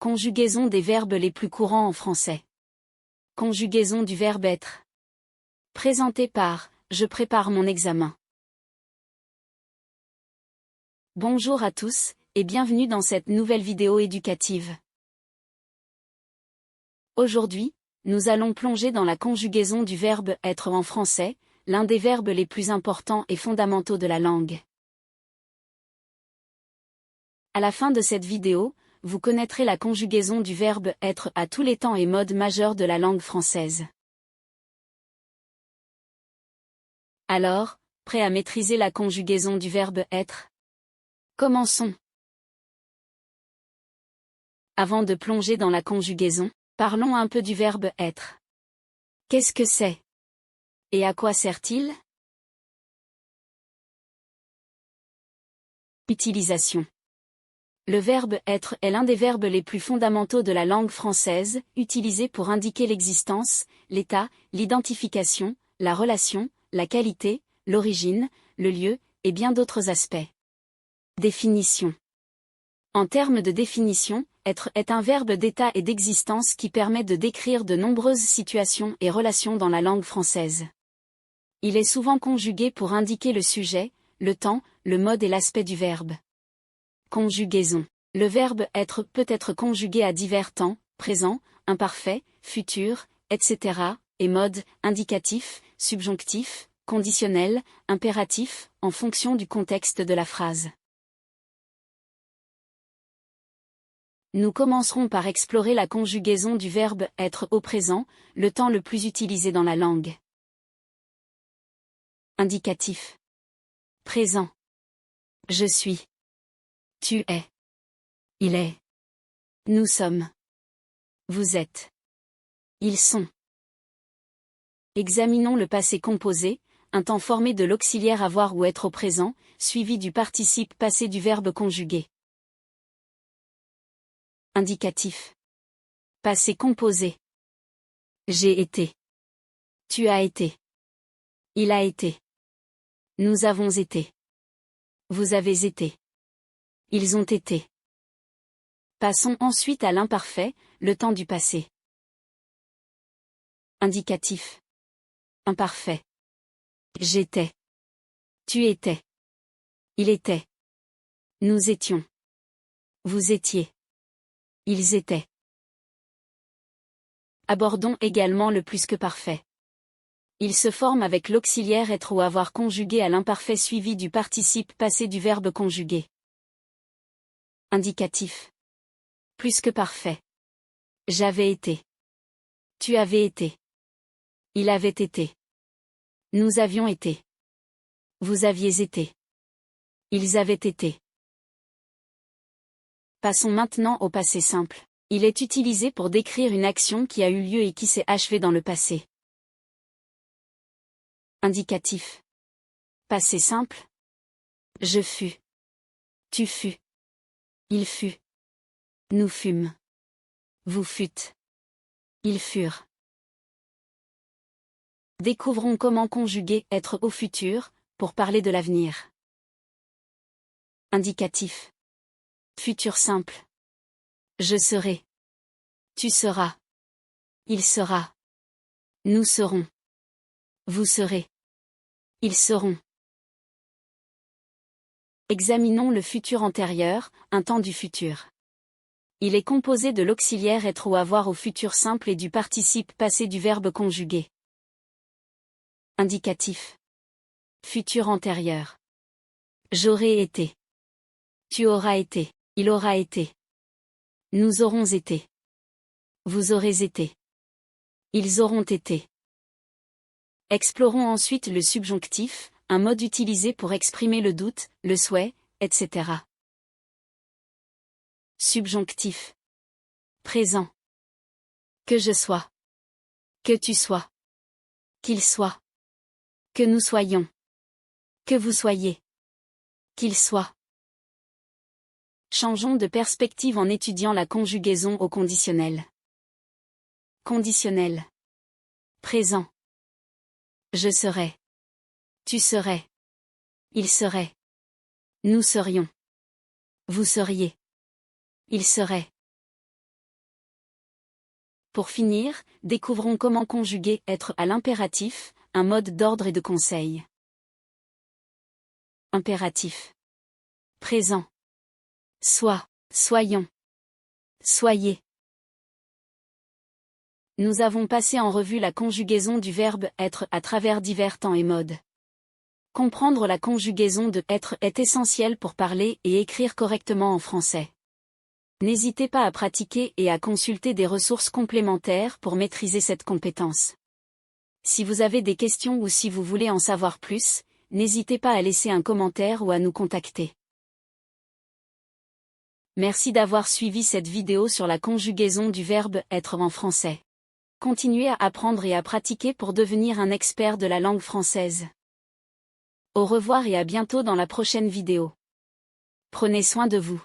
Conjugaison des verbes les plus courants en français. Conjugaison du verbe être. Présenté par « Je prépare mon examen ». Bonjour à tous, et bienvenue dans cette nouvelle vidéo éducative. Aujourd'hui, nous allons plonger dans la conjugaison du verbe être en français, l'un des verbes les plus importants et fondamentaux de la langue. À la fin de cette vidéo, vous connaîtrez la conjugaison du verbe être à tous les temps et modes majeurs de la langue française. Alors, prêt à maîtriser la conjugaison du verbe être? Commençons. Avant de plonger dans la conjugaison, parlons un peu du verbe être. Qu'est-ce que c'est? Et à quoi sert-il? Utilisation. Le verbe être est l'un des verbes les plus fondamentaux de la langue française, utilisé pour indiquer l'existence, l'état, l'identification, la relation, la qualité, l'origine, le lieu, et bien d'autres aspects. Définition. En termes de définition, être est un verbe d'état et d'existence qui permet de décrire de nombreuses situations et relations dans la langue française. Il est souvent conjugué pour indiquer le sujet, le temps, le mode et l'aspect du verbe. Conjugaison. Le verbe être peut être conjugué à divers temps, présent, imparfait, futur, etc., et mode, indicatif, subjonctif, conditionnel, impératif, en fonction du contexte de la phrase. Nous commencerons par explorer la conjugaison du verbe être au présent, le temps le plus utilisé dans la langue. Indicatif. Présent. Je suis. Tu es. Il est. Nous sommes. Vous êtes. Ils sont. Examinons le passé composé, un temps formé de l'auxiliaire avoir ou être au présent, suivi du participe passé du verbe conjugué. Indicatif. Passé composé. J'ai été. Tu as été. Il a été. Nous avons été. Vous avez été. Ils ont été. Passons ensuite à l'imparfait, le temps du passé. Indicatif. Imparfait. J'étais. Tu étais. Il était. Nous étions. Vous étiez. Ils étaient. Abordons également le plus que parfait. Il se forme avec l'auxiliaire être ou avoir conjugué à l'imparfait suivi du participe passé du verbe conjugué. Indicatif. Plus que parfait. J'avais été. Tu avais été. Il avait été. Nous avions été. Vous aviez été. Ils avaient été. Passons maintenant au passé simple. Il est utilisé pour décrire une action qui a eu lieu et qui s'est achevée dans le passé. Indicatif. Passé simple. Je fus. Tu fus. Il fut. Nous fûmes. Vous fûtes. Ils furent. Découvrons comment conjuguer être au futur, pour parler de l'avenir. Indicatif. Futur simple. Je serai. Tu seras. Il sera. Nous serons. Vous serez. Ils seront. Examinons le futur antérieur, un temps du futur. Il est composé de l'auxiliaire être ou avoir au futur simple et du participe passé du verbe conjugué. Indicatif. Futur antérieur. J'aurais été. Tu auras été. Il aura été. Nous aurons été. Vous aurez été. Ils auront été. Explorons ensuite le subjonctif, un mode utilisé pour exprimer le doute, le souhait, etc. Subjonctif. Présent. Que je sois. Que tu sois. Qu'il soit. Que nous soyons. Que vous soyez. Qu'il soit. Changeons de perspective en étudiant la conjugaison au conditionnel. Conditionnel. Présent. Je serai. Tu serais. Il serait. Nous serions. Vous seriez. Il serait. Pour finir, découvrons comment conjuguer être à l'impératif, un mode d'ordre et de conseil. Impératif. Présent. Sois, soyons. Soyez. Nous avons passé en revue la conjugaison du verbe être à travers divers temps et modes. Comprendre la conjugaison de être est essentiel pour parler et écrire correctement en français. N'hésitez pas à pratiquer et à consulter des ressources complémentaires pour maîtriser cette compétence. Si vous avez des questions ou si vous voulez en savoir plus, n'hésitez pas à laisser un commentaire ou à nous contacter. Merci d'avoir suivi cette vidéo sur la conjugaison du verbe être en français. Continuez à apprendre et à pratiquer pour devenir un expert de la langue française. Au revoir et à bientôt dans la prochaine vidéo. Prenez soin de vous.